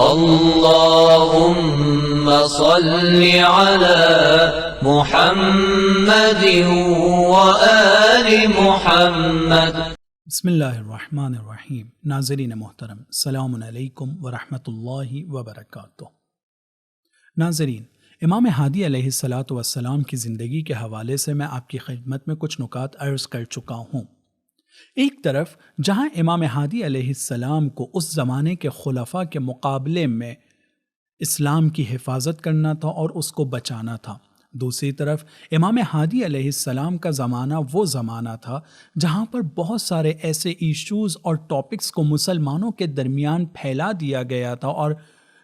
اللهم صل على محمد وآل محمد۔ بسم اللہ الرحمن الرحیم۔ ناظرین محترم، السلام علیکم ورحمۃ اللہ وبرکاتہ۔ ناظرین، امام ہادی علیہ السلام کی زندگی کے حوالے سے میں آپ کی خدمت میں کچھ نکات عرض کر چکا ہوں۔ ایک طرف جہاں امام ہادی علیہ السلام کو اس زمانے کے خلفاء کے مقابلے میں اسلام کی حفاظت کرنا تھا اور اس کو بچانا تھا، دوسری طرف امام ہادی علیہ السلام کا زمانہ وہ زمانہ تھا جہاں پر بہت سارے ایسے ایشوز اور ٹاپکس کو مسلمانوں کے درمیان پھیلا دیا گیا تھا اور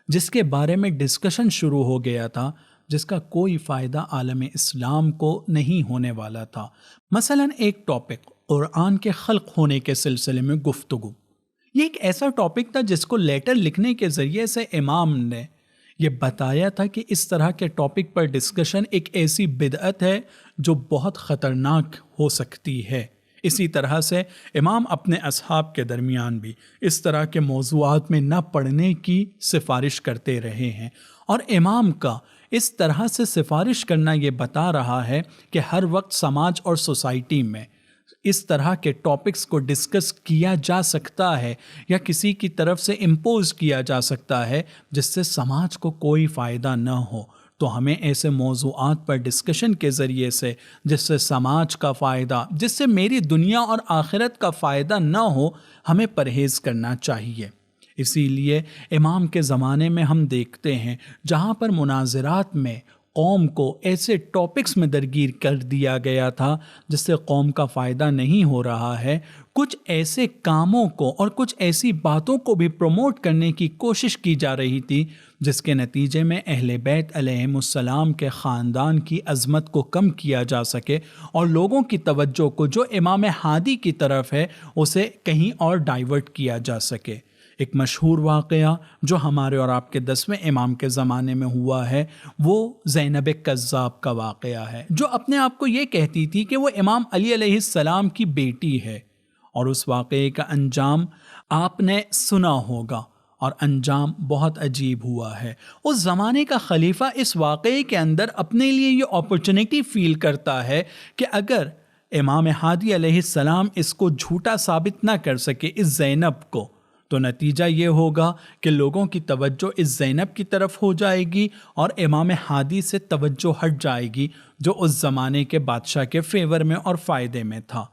جس کے بارے میں ڈسکشن شروع ہو گیا تھا جس کا کوئی فائدہ عالم اسلام کو نہیں ہونے والا تھا۔ مثلا ایک ٹاپک قرآن کے خلق ہونے کے سلسلے میں گفتگو، یہ ایک ایسا ٹاپک تھا جس کو لیٹر لکھنے کے ذریعے سے امام نے یہ بتایا تھا کہ اس طرح کے ٹاپک پر ڈسکشن ایک ایسی بدعت ہے جو بہت خطرناک ہو سکتی ہے۔ اسی طرح سے امام اپنے اصحاب کے درمیان بھی اس طرح کے موضوعات میں نہ پڑھنے کی سفارش کرتے رہے ہیں، اور امام کا اس طرح سے سفارش کرنا یہ بتا رہا ہے کہ ہر وقت سماج اور سوسائٹی میں اس طرح کے ٹاپکس کو ڈسکس کیا جا سکتا ہے یا کسی کی طرف سے امپوز کیا جا سکتا ہے جس سے سماج کو کوئی فائدہ نہ ہو، تو ہمیں ایسے موضوعات پر ڈسکشن کے ذریعے سے جس سے سماج کا فائدہ، جس سے میری دنیا اور آخرت کا فائدہ نہ ہو، ہمیں پرہیز کرنا چاہیے۔ اسی لیے امام کے زمانے میں ہم دیکھتے ہیں جہاں پر مناظرات میں قوم کو ایسے ٹاپکس میں درگیر کر دیا گیا تھا جس سے قوم کا فائدہ نہیں ہو رہا ہے، کچھ ایسے کاموں کو اور کچھ ایسی باتوں کو بھی پروموٹ کرنے کی کوشش کی جا رہی تھی جس کے نتیجے میں اہل بیت علیہم السلام کے خاندان کی عظمت کو کم کیا جا سکے اور لوگوں کی توجہ کو جو امام ہادی کی طرف ہے اسے کہیں اور ڈائیورٹ کیا جا سکے۔ ایک مشہور واقعہ جو ہمارے اور آپ کے 10ویں امام کے زمانے میں ہوا ہے وہ زینب کذاب کا واقعہ ہے، جو اپنے آپ کو یہ کہتی تھی کہ وہ امام علی علیہ السلام کی بیٹی ہے، اور اس واقعے کا انجام آپ نے سنا ہوگا اور انجام بہت عجیب ہوا ہے۔ اس زمانے کا خلیفہ اس واقعے کے اندر اپنے لیے یہ اپرچونٹی فیل کرتا ہے کہ اگر امام ہادی علیہ السلام اس کو جھوٹا ثابت نہ کر سکے اس زینب کو، تو نتیجہ یہ ہوگا کہ لوگوں کی توجہ اس زینب کی طرف ہو جائے گی اور امام ہادی سے توجہ ہٹ جائے گی جو اس زمانے کے بادشاہ کے فیور میں اور فائدے میں تھا۔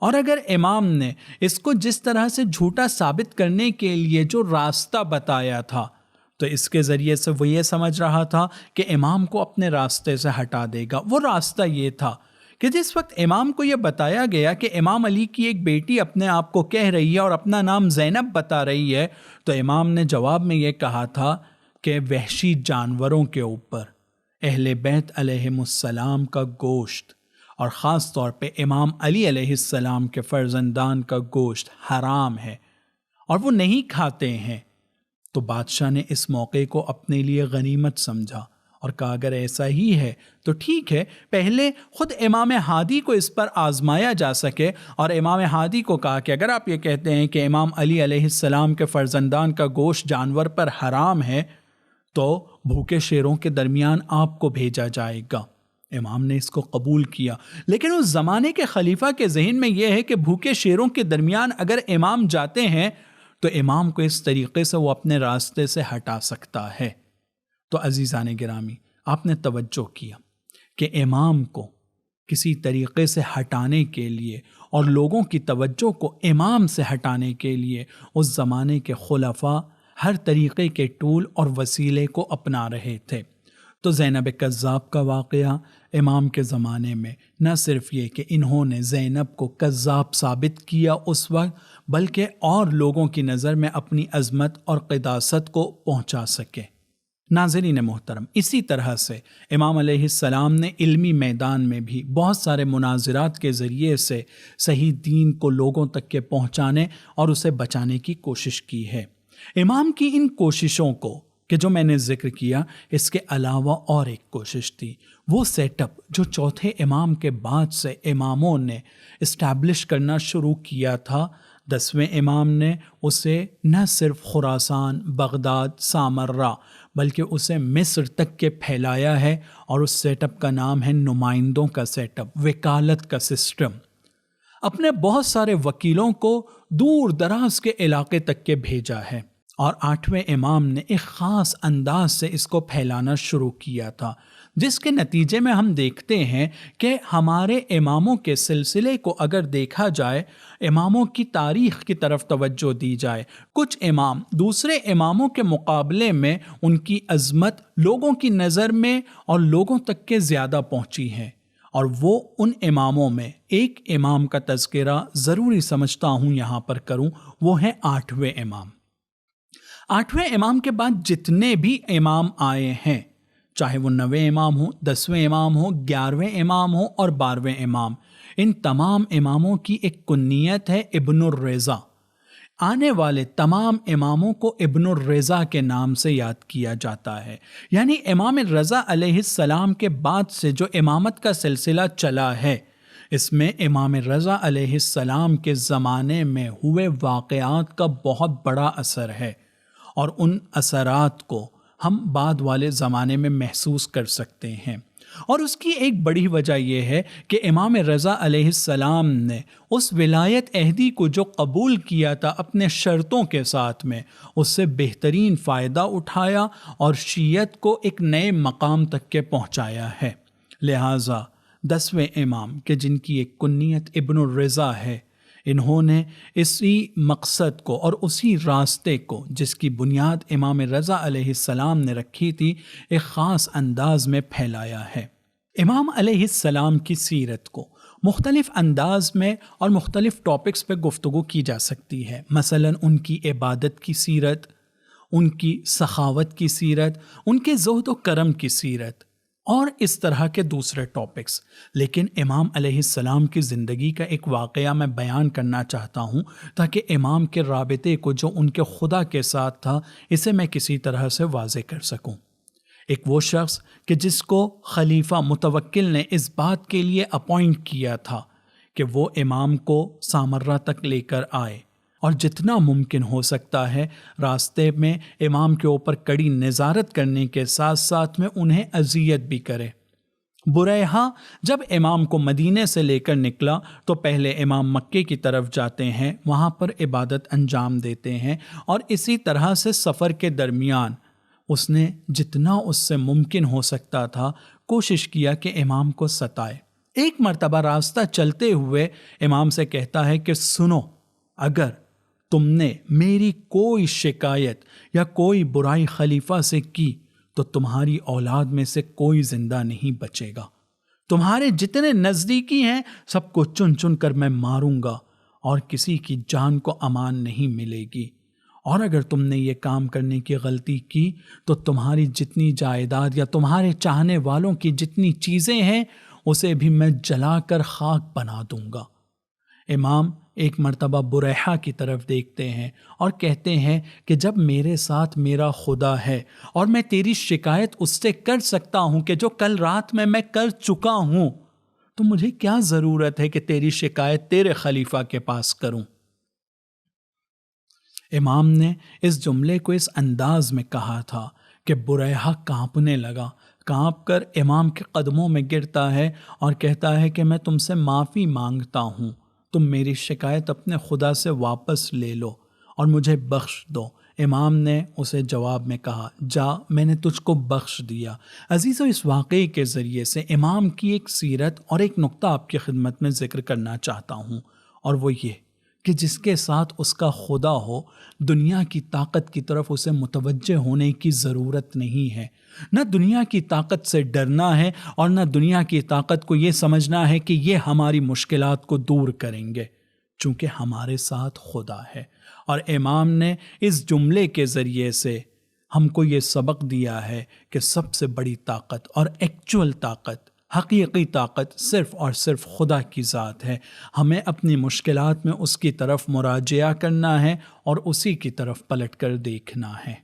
اور اگر امام نے اس کو جس طرح سے جھوٹا ثابت کرنے کے لیے جو راستہ بتایا تھا تو اس کے ذریعے سے وہ یہ سمجھ رہا تھا کہ امام کو اپنے راستے سے ہٹا دے گا۔ وہ راستہ یہ تھا کہ جس وقت امام کو یہ بتایا گیا کہ امام علی کی ایک بیٹی اپنے آپ کو کہہ رہی ہے اور اپنا نام زینب بتا رہی ہے، تو امام نے جواب میں یہ کہا تھا کہ وحشی جانوروں کے اوپر اہل بیت علیہم السلام کا گوشت اور خاص طور پہ امام علی علیہ السلام کے فرزندان کا گوشت حرام ہے اور وہ نہیں کھاتے ہیں۔ تو بادشاہ نے اس موقع کو اپنے لیے غنیمت سمجھا اور کہا اگر ایسا ہی ہے تو ٹھیک ہے، پہلے خود امام ہادی کو اس پر آزمایا جا سکے، اور امام ہادی کو کہا کہ اگر آپ یہ کہتے ہیں کہ امام علی علیہ السلام کے فرزندان کا گوشت جانور پر حرام ہے تو بھوکے شیروں کے درمیان آپ کو بھیجا جائے گا۔ امام نے اس کو قبول کیا، لیکن اس زمانے کے خلیفہ کے ذہن میں یہ ہے کہ بھوکے شیروں کے درمیان اگر امام جاتے ہیں تو امام کو اس طریقے سے وہ اپنے راستے سے ہٹا سکتا ہے۔ تو عزیزان گرامی، آپ نے توجہ کیا کہ امام کو کسی طریقے سے ہٹانے کے لیے اور لوگوں کی توجہ کو امام سے ہٹانے کے لیے اس زمانے کے خلفاء ہر طریقے کے ٹول اور وسیلے کو اپنا رہے تھے۔ تو زینب کذاب کا واقعہ امام کے زمانے میں نہ صرف یہ کہ انہوں نے زینب کو کذاب ثابت کیا اس وقت، بلکہ اور لوگوں کی نظر میں اپنی عظمت اور قداست کو پہنچا سکے۔ ناظرین محترم، اسی طرح سے امام علیہ السلام نے علمی میدان میں بھی بہت سارے مناظرات کے ذریعے سے صحیح دین کو لوگوں تک کے پہنچانے اور اسے بچانے کی کوشش کی ہے۔ امام کی ان کوششوں کو کہ جو میں نے ذکر کیا، اس کے علاوہ اور ایک کوشش تھی، وہ سیٹ اپ جو چوتھے امام کے بعد سے اماموں نے اسٹیبلش کرنا شروع کیا تھا، 10ویں امام نے اسے نہ صرف خراسان، بغداد، سامرہ بلکہ اسے مصر تک کے پھیلایا ہے، اور اس سیٹ اپ کا نام ہے نمائندوں کا سیٹ اپ، وکالت کا سسٹم۔ اپنے بہت سارے وکیلوں کو دور دراز کے علاقے تک کے بھیجا ہے، اور 8ویں امام نے ایک خاص انداز سے اس کو پھیلانا شروع کیا تھا، جس کے نتیجے میں ہم دیکھتے ہیں کہ ہمارے اماموں کے سلسلے کو اگر دیکھا جائے، اماموں کی تاریخ کی طرف توجہ دی جائے، کچھ امام دوسرے اماموں کے مقابلے میں ان کی عظمت لوگوں کی نظر میں اور لوگوں تک کے زیادہ پہنچی ہے، اور وہ ان اماموں میں ایک امام کا تذکرہ ضروری سمجھتا ہوں یہاں پر کروں، وہ ہے 8ویں امام۔ 8ویں امام کے بعد جتنے بھی امام آئے ہیں، چاہے وہ 9ویں امام ہو، 10ویں امام ہو، 11ویں امام ہو اور 12ویں امام، ان تمام اماموں کی ایک کنیت ہے ابن الرضا۔ آنے والے تمام اماموں کو ابن الرضا کے نام سے یاد کیا جاتا ہے، یعنی امام رضا علیہ السلام کے بعد سے جو امامت کا سلسلہ چلا ہے، اس میں امام رضا علیہ السلام کے زمانے میں ہوئے واقعات کا بہت بڑا اثر ہے، اور ان اثرات کو ہم بعد والے زمانے میں محسوس کر سکتے ہیں۔ اور اس کی ایک بڑی وجہ یہ ہے کہ امام رضا علیہ السلام نے اس ولایت عہدی کو جو قبول کیا تھا اپنے شرطوں کے ساتھ میں، اس سے بہترین فائدہ اٹھایا اور شیعت کو ایک نئے مقام تک کے پہنچایا ہے۔ لہٰذا 10ویں امام کہ جن کی ایک کنیت ابن الرضا ہے، انہوں نے اسی مقصد کو اور اسی راستے کو جس کی بنیاد امام رضا علیہ السلام نے رکھی تھی، ایک خاص انداز میں پھیلایا ہے۔ امام علیہ السلام کی سیرت کو مختلف انداز میں اور مختلف ٹاپکس پہ گفتگو کی جا سکتی ہے، مثلا ان کی عبادت کی سیرت، ان کی سخاوت کی سیرت، ان کے زہد و کرم کی سیرت، اور اس طرح کے دوسرے ٹاپکس۔ لیکن امام علیہ السلام کی زندگی کا ایک واقعہ میں بیان کرنا چاہتا ہوں تاکہ امام کے رابطے کو جو ان کے خدا کے ساتھ تھا، اسے میں کسی طرح سے واضح کر سکوں۔ ایک وہ شخص کہ جس کو خلیفہ متوکل نے اس بات کے لیے اپوائنٹ کیا تھا کہ وہ امام کو سامرہ تک لے کر آئے، اور جتنا ممکن ہو سکتا ہے راستے میں امام کے اوپر کڑی نظارت کرنے کے ساتھ ساتھ میں انہیں اذیت بھی کرے۔ بریحہ جب امام کو مدینے سے لے کر نکلا تو پہلے امام مکے کی طرف جاتے ہیں، وہاں پر عبادت انجام دیتے ہیں، اور اسی طرح سے سفر کے درمیان اس نے جتنا اس سے ممکن ہو سکتا تھا کوشش کیا کہ امام کو ستائے۔ ایک مرتبہ راستہ چلتے ہوئے امام سے کہتا ہے کہ سنو، اگر تم نے میری کوئی شکایت یا کوئی برائی خلیفہ سے کی تو تمہاری اولاد میں سے کوئی زندہ نہیں بچے گا، تمہارے جتنے نزدیکی ہیں سب کو چن چن کر میں ماروں گا، اور کسی کی جان کو امان نہیں ملے گی، اور اگر تم نے یہ کام کرنے کی غلطی کی تو تمہاری جتنی جائیداد یا تمہارے چاہنے والوں کی جتنی چیزیں ہیں اسے بھی میں جلا کر خاک بنا دوں گا۔ امام ایک مرتبہ بریحہ کی طرف دیکھتے ہیں اور کہتے ہیں کہ جب میرے ساتھ میرا خدا ہے اور میں تیری شکایت اس سے کر سکتا ہوں کہ جو کل رات میں کر چکا ہوں، تو مجھے کیا ضرورت ہے کہ تیری شکایت تیرے خلیفہ کے پاس کروں۔ امام نے اس جملے کو اس انداز میں کہا تھا کہ بریحہ کانپنے لگا، کانپ کر امام کے قدموں میں گرتا ہے اور کہتا ہے کہ میں تم سے معافی مانگتا ہوں، تم میری شکایت اپنے خدا سے واپس لے لو اور مجھے بخش دو۔ امام نے اسے جواب میں کہا، جا، میں نے تجھ کو بخش دیا۔ عزیزو، اس واقعے کے ذریعے سے امام کی ایک سیرت اور ایک نقطہ آپ کی خدمت میں ذکر کرنا چاہتا ہوں، اور وہ یہ کہ جس کے ساتھ اس کا خدا ہو، دنیا کی طاقت کی طرف اسے متوجہ ہونے کی ضرورت نہیں ہے۔ نہ دنیا کی طاقت سے ڈرنا ہے اور نہ دنیا کی طاقت کو یہ سمجھنا ہے کہ یہ ہماری مشکلات کو دور کریں گے، چونکہ ہمارے ساتھ خدا ہے۔ اور امام نے اس جملے کے ذریعے سے ہم کو یہ سبق دیا ہے کہ سب سے بڑی طاقت اور ایکچول طاقت، حقیقی طاقت صرف اور صرف خدا کی ذات ہے۔ ہمیں اپنی مشکلات میں اس کی طرف مراجعہ کرنا ہے اور اسی کی طرف پلٹ کر دیکھنا ہے۔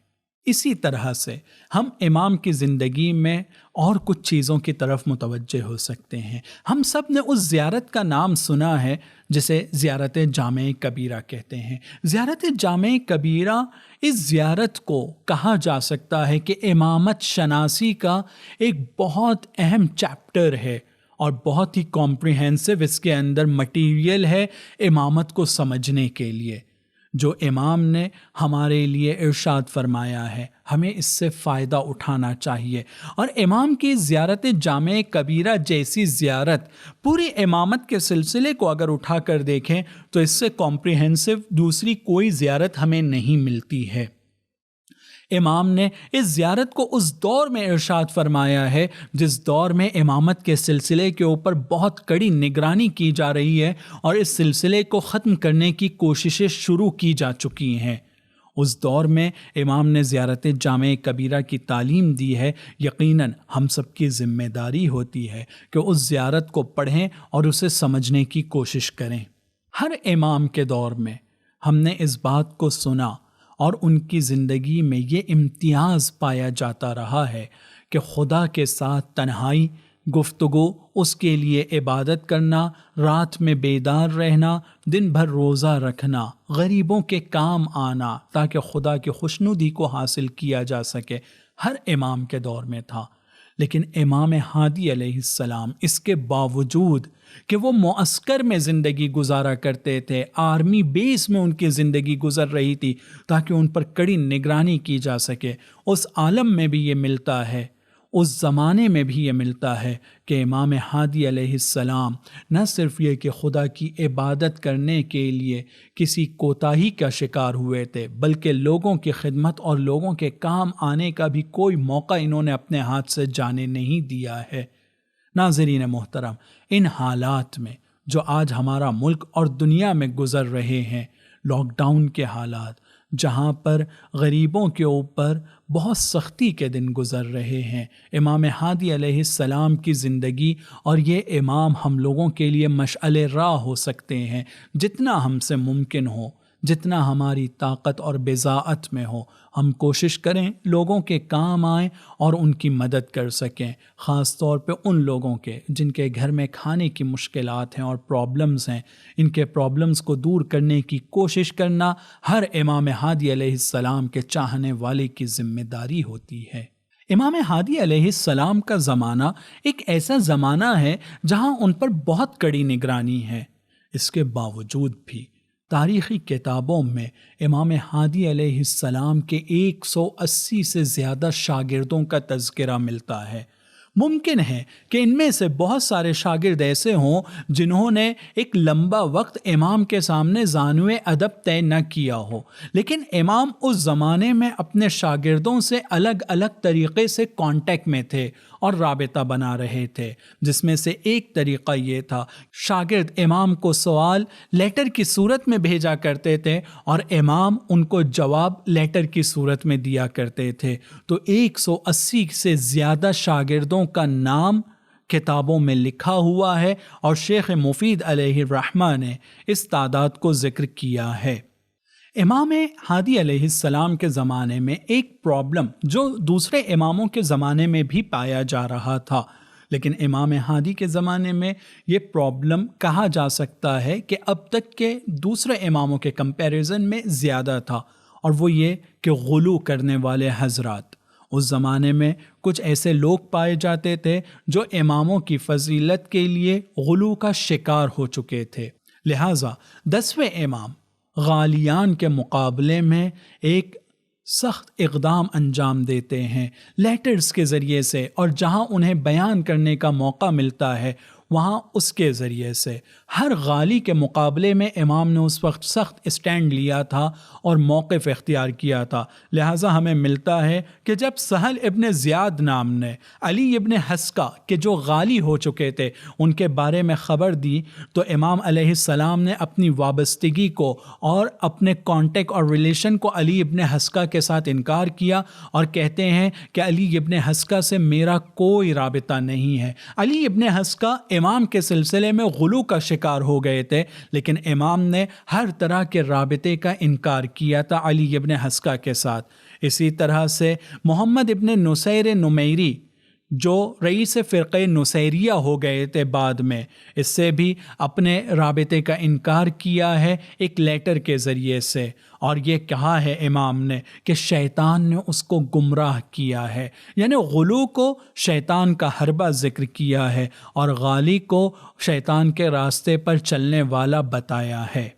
اسی طرح سے ہم امام کی زندگی میں اور کچھ چیزوں کی طرف متوجہ ہو سکتے ہیں۔ ہم سب نے اس زیارت کا نام سنا ہے جسے زیارت جامع کبیرہ کہتے ہیں۔ زیارت جامع کبیرہ، اس زیارت کو کہا جا سکتا ہے کہ امامت شناسی کا ایک بہت اہم چیپٹر ہے اور بہت ہی کمپریہنسو اس کے اندر مٹیریل ہے امامت کو سمجھنے کے لیے، جو امام نے ہمارے لیے ارشاد فرمایا ہے، ہمیں اس سے فائدہ اٹھانا چاہیے۔ اور امام کی زیارت جامع کبیرہ جیسی زیارت پوری امامت کے سلسلے کو اگر اٹھا کر دیکھیں تو اس سے کمپریہنسو دوسری کوئی زیارت ہمیں نہیں ملتی ہے۔ امام نے اس زیارت کو اس دور میں ارشاد فرمایا ہے جس دور میں امامت کے سلسلے کے اوپر بہت کڑی نگرانی کی جا رہی ہے اور اس سلسلے کو ختم کرنے کی کوششیں شروع کی جا چکی ہیں۔ اس دور میں امام نے زیارت جامع کبیرہ کی تعلیم دی ہے۔ یقیناً ہم سب کی ذمہ داری ہوتی ہے کہ اس زیارت کو پڑھیں اور اسے سمجھنے کی کوشش کریں۔ ہر امام کے دور میں ہم نے اس بات کو سنا اور ان کی زندگی میں یہ امتیاز پایا جاتا رہا ہے کہ خدا کے ساتھ تنہائی، گفتگو، اس کے لیے عبادت کرنا، رات میں بیدار رہنا، دن بھر روزہ رکھنا، غریبوں کے کام آنا تاکہ خدا کی خوشنودی کو حاصل کیا جا سکے، ہر امام کے دور میں تھا۔ لیکن امام ہادی علیہ السلام اس کے باوجود کہ وہ معسکر میں زندگی گزارا کرتے تھے، آرمی بیس میں ان کی زندگی گزر رہی تھی تاکہ ان پر کڑی نگرانی کی جا سکے، اس عالم میں بھی یہ ملتا ہے، اس زمانے میں بھی یہ ملتا ہے کہ امام ہادی علیہ السلام نہ صرف یہ کہ خدا کی عبادت کرنے کے لیے کسی کوتاہی کا شکار ہوئے تھے، بلکہ لوگوں کی خدمت اور لوگوں کے کام آنے کا بھی کوئی موقع انہوں نے اپنے ہاتھ سے جانے نہیں دیا ہے۔ ناظرین محترم، ان حالات میں جو آج ہمارا ملک اور دنیا میں گزر رہے ہیں، لاک ڈاؤن کے حالات، جہاں پر غریبوں کے اوپر بہت سختی کے دن گزر رہے ہیں، امام ہادی علیہ السلام کی زندگی اور یہ امام ہم لوگوں کے لیے مشعل راہ ہو سکتے ہیں۔ جتنا ہم سے ممکن ہو، جتنا ہماری طاقت اور بضاعت میں ہو، ہم کوشش کریں لوگوں کے کام آئیں اور ان کی مدد کر سکیں، خاص طور پہ ان لوگوں کے جن کے گھر میں کھانے کی مشکلات ہیں اور پرابلمز ہیں۔ ان کے پرابلمز کو دور کرنے کی کوشش کرنا ہر امام ہادی علیہ السلام کے چاہنے والے کی ذمہ داری ہوتی ہے۔ امام ہادی علیہ السلام کا زمانہ ایک ایسا زمانہ ہے جہاں ان پر بہت کڑی نگرانی ہے۔ اس کے باوجود بھی تاریخی کتابوں میں امام ہادی علیہ السلام کے 180 سے زیادہ شاگردوں کا تذکرہ ملتا ہے۔ ممکن ہے کہ ان میں سے بہت سارے شاگرد ایسے ہوں جنہوں نے ایک لمبا وقت امام کے سامنے زانوِ ادب طے نہ کیا ہو، لیکن امام اس زمانے میں اپنے شاگردوں سے الگ الگ طریقے سے کانٹیکٹ میں تھے اور رابطہ بنا رہے تھے، جس میں سے ایک طریقہ یہ تھا، شاگرد امام کو سوال لیٹر کی صورت میں بھیجا کرتے تھے اور امام ان کو جواب لیٹر کی صورت میں دیا کرتے تھے۔ تو 180 سے زیادہ شاگردوں کا نام کتابوں میں لکھا ہوا ہے اور شیخ مفید علیہ الرحمہ نے اس تعداد کو ذکر کیا ہے۔ امام ہادی علیہ السلام کے زمانے میں ایک پرابلم جو دوسرے اماموں کے زمانے میں بھی پایا جا رہا تھا، لیکن امام ہادی کے زمانے میں یہ پرابلم کہا جا سکتا ہے کہ اب تک کے دوسرے اماموں کے کمپیریزن میں زیادہ تھا، اور وہ یہ کہ غلو کرنے والے حضرات۔ اس زمانے میں کچھ ایسے لوگ پائے جاتے تھے جو اماموں کی فضیلت کے لیے غلو کا شکار ہو چکے تھے، لہٰذا 10ویں امام غالیان کے مقابلے میں ایک سخت اقدام انجام دیتے ہیں لیٹرز کے ذریعے سے، اور جہاں انہیں بیان کرنے کا موقع ملتا ہے وہاں اس کے ذریعے سے۔ ہر غالی کے مقابلے میں امام نے اس وقت سخت اسٹینڈ لیا تھا اور موقف اختیار کیا تھا، لہٰذا ہمیں ملتا ہے کہ جب سہل ابن زیاد نام نے علی ابن حسکہ کے جو غالی ہو چکے تھے ان کے بارے میں خبر دی تو امام علیہ السلام نے اپنی وابستگی کو اور اپنے کانٹیکٹ اور ریلیشن کو علی ابن حسکہ کے ساتھ انکار کیا اور کہتے ہیں کہ علی ابن حسکہ سے میرا کوئی رابطہ نہیں ہے۔ علی ابن حسکہ امام کے سلسلے میں غلو کا شکار ہو گئے تھے، لیکن امام نے ہر طرح کے رابطے کا انکار کیا تھا علی ابن حسکہ کے ساتھ۔ اسی طرح سے محمد ابن نصیر نمیری جو رئیس فرقہ نصیریہ ہو گئے تھے بعد میں، اس سے بھی اپنے رابطے کا انکار کیا ہے ایک لیٹر کے ذریعے سے، اور یہ کہا ہے امام نے کہ شیطان نے اس کو گمراہ کیا ہے، یعنی غلو کو شیطان کا حربہ ذکر کیا ہے اور غالی کو شیطان کے راستے پر چلنے والا بتایا ہے۔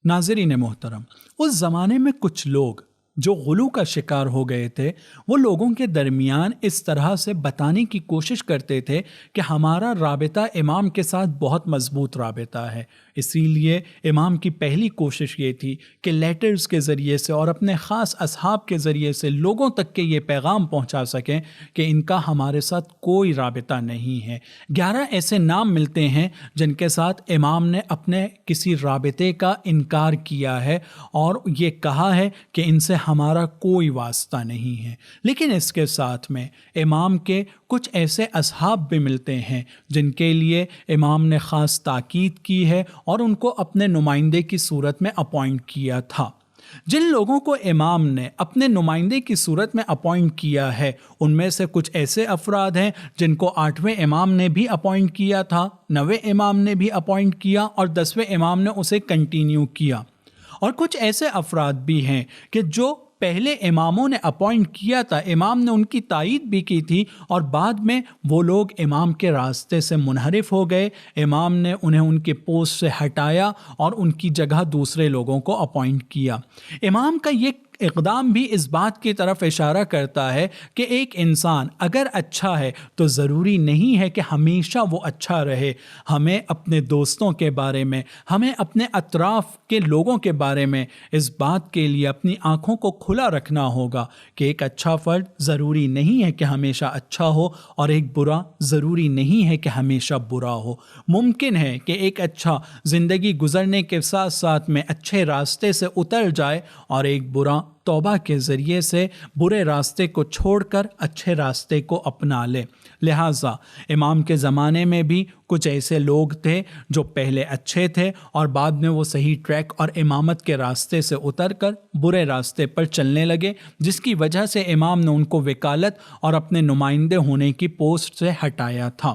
ناظرین محترم، اس زمانے میں کچھ لوگ جو غلو کا شکار ہو گئے تھے، وہ لوگوں کے درمیان اس طرح سے بتانے کی کوشش کرتے تھے کہ ہمارا رابطہ امام کے ساتھ بہت مضبوط رابطہ ہے، اسی لیے امام کی پہلی کوشش یہ تھی کہ لیٹرز کے ذریعے سے اور اپنے خاص اصحاب کے ذریعے سے لوگوں تک کے یہ پیغام پہنچا سکیں کہ ان کا ہمارے ساتھ کوئی رابطہ نہیں ہے۔ 11 ایسے نام ملتے ہیں جن کے ساتھ امام نے اپنے کسی رابطے کا انکار کیا ہے اور یہ کہا ہے کہ ان سے ہمارا کوئی واسطہ نہیں ہے، لیکن اس کے ساتھ میں امام کے کچھ ایسے اصحاب بھی ملتے ہیں جن کے لیے امام نے خاص تاکید کی ہے اور ان کو اپنے نمائندے کی صورت میں اپوائنٹ کیا تھا۔ جن لوگوں کو امام نے اپنے نمائندے کی صورت میں اپوائنٹ کیا ہے ان میں سے کچھ ایسے افراد ہیں جن کو 8ویں امام نے بھی اپوائنٹ کیا تھا، 9ویں امام نے بھی اپوائنٹ کیا اور 10ویں امام نے اسے کنٹینیو کیا، اور کچھ ایسے افراد بھی ہیں کہ جو پہلے اماموں نے اپوائنٹ کیا تھا، امام نے ان کی تائید بھی کی تھی اور بعد میں وہ لوگ امام کے راستے سے منحرف ہو گئے، امام نے انہیں ان کے پوسٹ سے ہٹایا اور ان کی جگہ دوسرے لوگوں کو اپوائنٹ کیا۔ امام کا یہ اقدام بھی اس بات کی طرف اشارہ کرتا ہے کہ ایک انسان اگر اچھا ہے تو ضروری نہیں ہے کہ ہمیشہ وہ اچھا رہے۔ ہمیں اپنے دوستوں کے بارے میں، ہمیں اپنے اطراف کے لوگوں کے بارے میں اس بات کے لیے اپنی آنکھوں کو کھلا رکھنا ہوگا کہ ایک اچھا فرد ضروری نہیں ہے کہ ہمیشہ اچھا ہو اور ایک برا ضروری نہیں ہے کہ ہمیشہ برا ہو۔ ممکن ہے کہ ایک اچھا زندگی گزرنے کے ساتھ ساتھ میں اچھے راستے سے اتر جائے اور ایک برا توبہ کے ذریعے سے برے راستے کو چھوڑ کر اچھے راستے کو اپنا لے۔ لہٰذا امام کے زمانے میں بھی کچھ ایسے لوگ تھے جو پہلے اچھے تھے اور بعد میں وہ صحیح ٹریک اور امامت کے راستے سے اتر کر برے راستے پر چلنے لگے، جس کی وجہ سے امام نے ان کو وکالت اور اپنے نمائندے ہونے کی پوسٹ سے ہٹایا تھا۔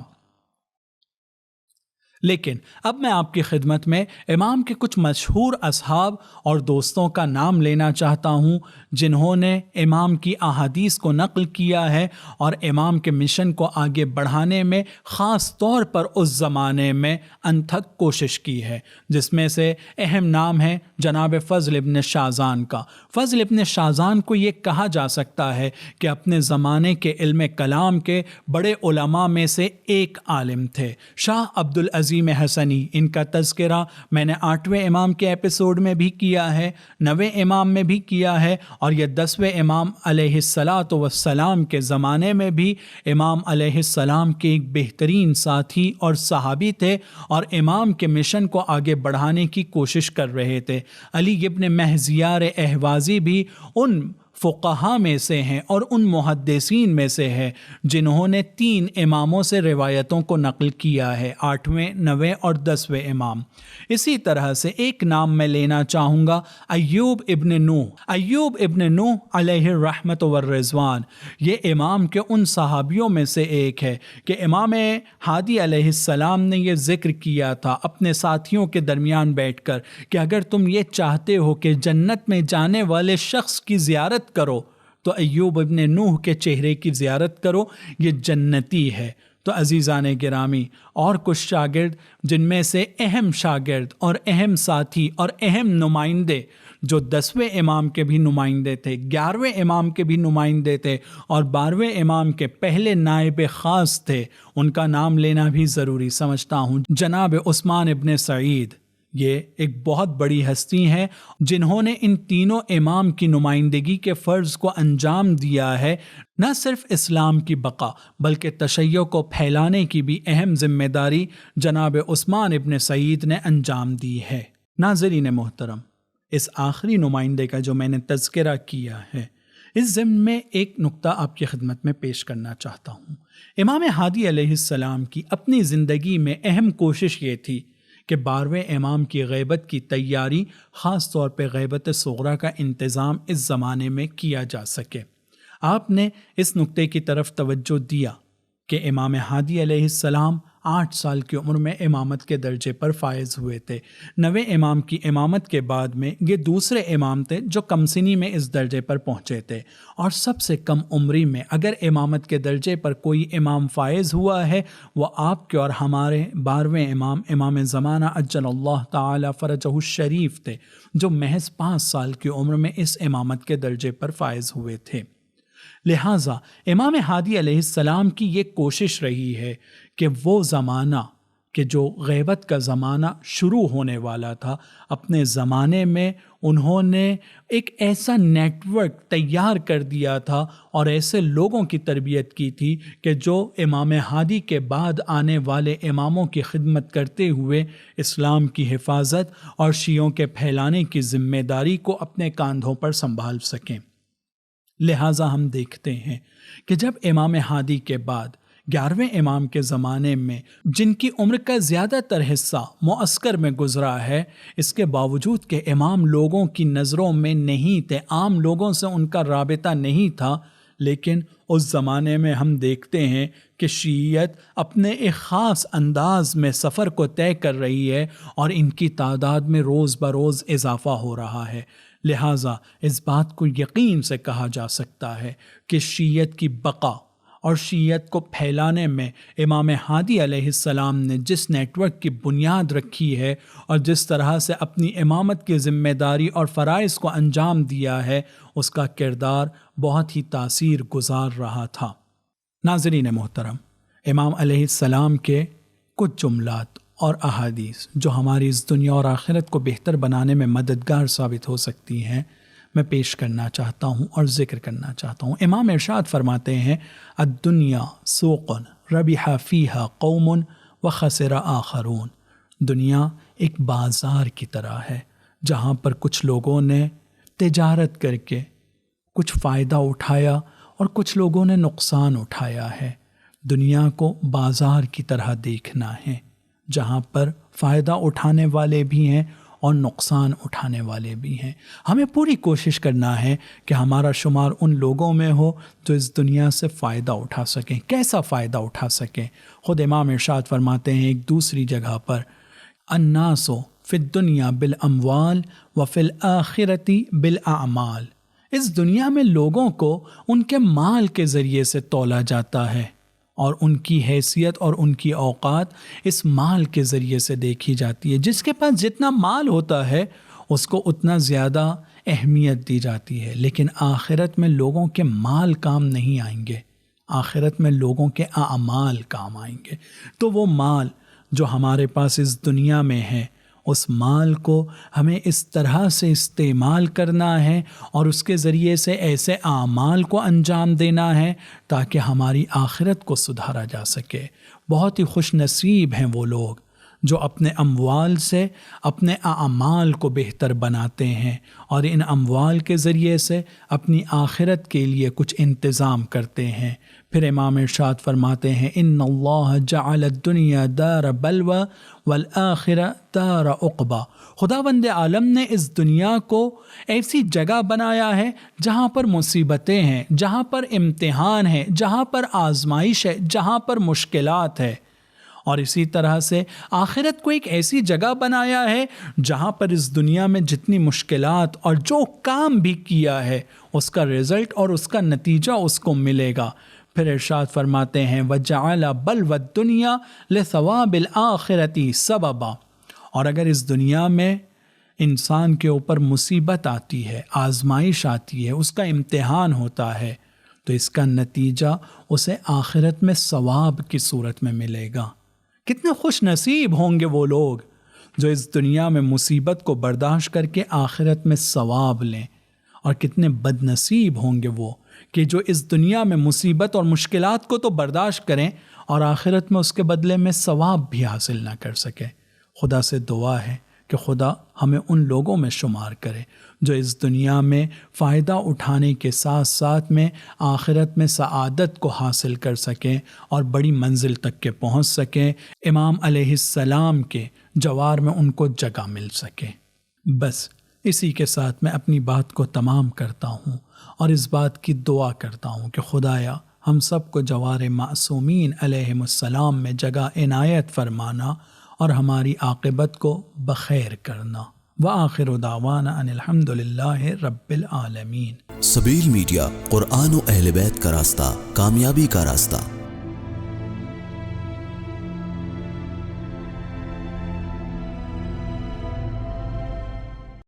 لیکن اب میں آپ کی خدمت میں امام کے کچھ مشہور اصحاب اور دوستوں کا نام لینا چاہتا ہوں جنہوں نے امام کی احادیث کو نقل کیا ہے اور امام کے مشن کو آگے بڑھانے میں خاص طور پر اس زمانے میں انتھک کوشش کی ہے، جس میں سے اہم نام ہے جناب فضل ابن شازان کا۔ فضل ابن شازان کو یہ کہا جا سکتا ہے کہ اپنے زمانے کے علم کلام کے بڑے علماء میں سے ایک عالم تھے۔ شاہ عبدالعزیز حسنی، ان کا تذکرہ میں نے 8ویں امام کے ایپیسوڈ میں بھی کیا ہے، 9ویں امام میں بھی کیا ہے، اور یہ 10ویں امام علیہ السلام کے زمانے میں بھی امام علیہ السلام کے ایک بہترین ساتھی اور صحابی تھے اور امام کے مشن کو آگے بڑھانے کی کوشش کر رہے تھے۔ علی ابن مہزیار اہوازی بھی ان فقہا میں سے ہیں اور ان محدثین میں سے ہے جنہوں نے 3 اماموں سے روایتوں کو نقل کیا ہے، 8ویں، 9ویں اور 10ویں امام۔ اسی طرح سے ایک نام میں لینا چاہوں گا ایوب ابن نوح علیہ الرحمت والرضوان۔ یہ امام کے ان صحابیوں میں سے ایک ہے کہ امام ہادی علیہ السلام نے یہ ذکر کیا تھا اپنے ساتھیوں کے درمیان بیٹھ کر کہ اگر تم یہ چاہتے ہو کہ جنت میں جانے والے شخص کی زیارت کرو تو ایوب ابن نوح کے چہرے کی زیارت کرو، یہ جنتی ہے۔ تو عزیزان گرامی، اور کچھ شاگرد جن میں سے اہم شاگرد اور اہم ساتھی اور اہم نمائندے جو 10ویں امام کے بھی نمائندے تھے، 11ویں امام کے بھی نمائندے تھے اور 12ویں امام کے پہلے نائب خاص تھے، ان کا نام لینا بھی ضروری سمجھتا ہوں۔ جناب عثمان ابن سعید، یہ ایک بہت بڑی ہستی ہیں جنہوں نے ان تینوں امام کی نمائندگی کے فرض کو انجام دیا ہے۔ نہ صرف اسلام کی بقا بلکہ تشیع کو پھیلانے کی بھی اہم ذمہ داری جناب عثمان ابن سعید نے انجام دی ہے۔ ناظرین محترم، اس آخری نمائندے کا جو میں نے تذکرہ کیا ہے، اس ضمن میں ایک نقطہ آپ کی خدمت میں پیش کرنا چاہتا ہوں۔ امام ہادی علیہ السلام کی اپنی زندگی میں اہم کوشش یہ تھی کہ 12ویں امام کی غیبت کی تیاری، خاص طور پہ غیبت صغریٰ کا انتظام اس زمانے میں کیا جا سکے۔ آپ نے اس نقطے کی طرف توجہ دیا کہ امام ہادی علیہ السلام 8 سال کی عمر میں امامت کے درجے پر فائز ہوئے تھے۔ 9ویں امام کی امامت کے بعد میں یہ دوسرے امام تھے جو کم سنی میں اس درجے پر پہنچے تھے، اور سب سے کم عمری میں اگر امامت کے درجے پر کوئی امام فائز ہوا ہے وہ آپ کے اور ہمارے 12ویں امام، امام زمانہ عجل اللہ تعالی فرجہ الشریف تھے، جو محض 5 سال کی عمر میں اس امامت کے درجے پر فائز ہوئے تھے۔ لہٰذا امام ہادی علیہ السلام کی یہ کوشش رہی ہے کہ وہ زمانہ کہ جو غیبت کا زمانہ شروع ہونے والا تھا، اپنے زمانے میں انہوں نے ایک ایسا نیٹ ورک تیار کر دیا تھا اور ایسے لوگوں کی تربیت کی تھی کہ جو امام ہادی کے بعد آنے والے اماموں کی خدمت کرتے ہوئے اسلام کی حفاظت اور شیعوں کے پھیلانے کی ذمہ داری کو اپنے کاندھوں پر سنبھال سکیں۔ لہٰذا ہم دیکھتے ہیں کہ جب امام ہادی کے بعد 11ویں امام کے زمانے میں جن کی عمر کا زیادہ تر حصہ معسکر میں گزرا ہے، اس کے باوجود کہ امام لوگوں کی نظروں میں نہیں تھے، عام لوگوں سے ان کا رابطہ نہیں تھا، لیکن اس زمانے میں ہم دیکھتے ہیں کہ شیعیت اپنے ایک خاص انداز میں سفر کو طے کر رہی ہے اور ان کی تعداد میں روز بروز اضافہ ہو رہا ہے۔ لہٰذا اس بات کو یقین سے کہا جا سکتا ہے کہ شیعیت کی بقا اور شیعیت کو پھیلانے میں امام ہادی علیہ السلام نے جس نیٹ ورک کی بنیاد رکھی ہے اور جس طرح سے اپنی امامت کی ذمہ داری اور فرائض کو انجام دیا ہے، اس کا کردار بہت ہی تاثیر گزار رہا تھا۔ ناظرین محترم، امام علیہ السلام کے کچھ جملات اور احادیث جو ہماری اس دنیا اور آخرت کو بہتر بنانے میں مددگار ثابت ہو سکتی ہیں، میں پیش کرنا چاہتا ہوں اور ذکر کرنا چاہتا ہوں۔ امام ارشاد فرماتے ہیں، الدنیا سوق ربح فیہا قوم وخسر آخرون۔ دنیا ایک بازار کی طرح ہے جہاں پر کچھ لوگوں نے تجارت کر کے کچھ فائدہ اٹھایا اور کچھ لوگوں نے نقصان اٹھایا ہے۔ دنیا کو بازار کی طرح دیکھنا ہے جہاں پر فائدہ اٹھانے والے بھی ہیں اور نقصان اٹھانے والے بھی ہیں۔ ہمیں پوری کوشش کرنا ہے کہ ہمارا شمار ان لوگوں میں ہو جو اس دنیا سے فائدہ اٹھا سکیں۔ کیسا فائدہ اٹھا سکیں؟ خود امام ارشاد فرماتے ہیں ایک دوسری جگہ پر، الناس فی الدنیا بالاموال وفی الآخرۃ بالاعمال۔ اس دنیا میں لوگوں کو ان کے مال کے ذریعے سے تولا جاتا ہے اور ان کی حیثیت اور ان کی اوقات اس مال کے ذریعے سے دیکھی جاتی ہے۔ جس کے پاس جتنا مال ہوتا ہے اس کو اتنا زیادہ اہمیت دی جاتی ہے، لیکن آخرت میں لوگوں کے مال کام نہیں آئیں گے، آخرت میں لوگوں کے اعمال کام آئیں گے۔ تو وہ مال جو ہمارے پاس اس دنیا میں ہے، اس مال کو ہمیں اس طرح سے استعمال کرنا ہے اور اس کے ذریعے سے ایسے اعمال کو انجام دینا ہے تاکہ ہماری آخرت کو سدھارا جا سکے۔ بہت ہی خوش نصیب ہیں وہ لوگ جو اپنے اموال سے اپنے اعمال کو بہتر بناتے ہیں اور ان اموال کے ذریعے سے اپنی آخرت کے لیے کچھ انتظام کرتے ہیں۔ پھر امام ارشاد فرماتے ہیں، ان اللہ جعل الدنیا دار بلوى والآخرہ دار عقبہ۔ خداوند عالم نے اس دنیا کو ایسی جگہ بنایا ہے جہاں پر مصیبتیں ہیں، جہاں پر امتحان ہے، جہاں پر آزمائش ہے، جہاں پر مشکلات ہے، اور اسی طرح سے آخرت کو ایک ایسی جگہ بنایا ہے جہاں پر اس دنیا میں جتنی مشکلات اور جو کام بھی کیا ہے اس کا رزلٹ اور اس کا نتیجہ اس کو ملے گا۔ پھر ارشاد فرماتے ہیں، وَجَعَلَ بَلْوَ الدُّنْيَا لِثَوَابِ الْآخِرَةِ سَبَبًا۔ اور اگر اس دنیا میں انسان کے اوپر مصیبت آتی ہے، آزمائش آتی ہے، اس کا امتحان ہوتا ہے، تو اس کا نتیجہ اسے آخرت میں ثواب کی صورت میں ملے گا۔ کتنے خوش نصیب ہوں گے وہ لوگ جو اس دنیا میں مصیبت کو برداشت کر کے آخرت میں ثواب لیں، اور کتنے بد نصیب ہوں گے وہ کہ جو اس دنیا میں مصیبت اور مشکلات کو تو برداشت کریں اور آخرت میں اس کے بدلے میں ثواب بھی حاصل نہ کر سکے۔ خدا سے دعا ہے کہ خدا ہمیں ان لوگوں میں شمار کرے جو اس دنیا میں فائدہ اٹھانے کے ساتھ ساتھ میں آخرت میں سعادت کو حاصل کر سکیں اور بڑی منزل تک کے پہنچ سکیں، امام علیہ السلام کے جوار میں ان کو جگہ مل سکے۔ بس اسی کے ساتھ میں اپنی بات کو تمام کرتا ہوں اور اس بات کی دعا کرتا ہوں کہ خدایا ہم سب کو جوار معصومین علیہم السلام میں جگہ عنایت فرمانا اور ہماری عاقبت کو بخیر کرنا۔ وآخر دعوانا ان الحمد للہ رب العالمین۔ سبیل میڈیا، قرآن و اہل بیت کا راستہ، کامیابی کا راستہ۔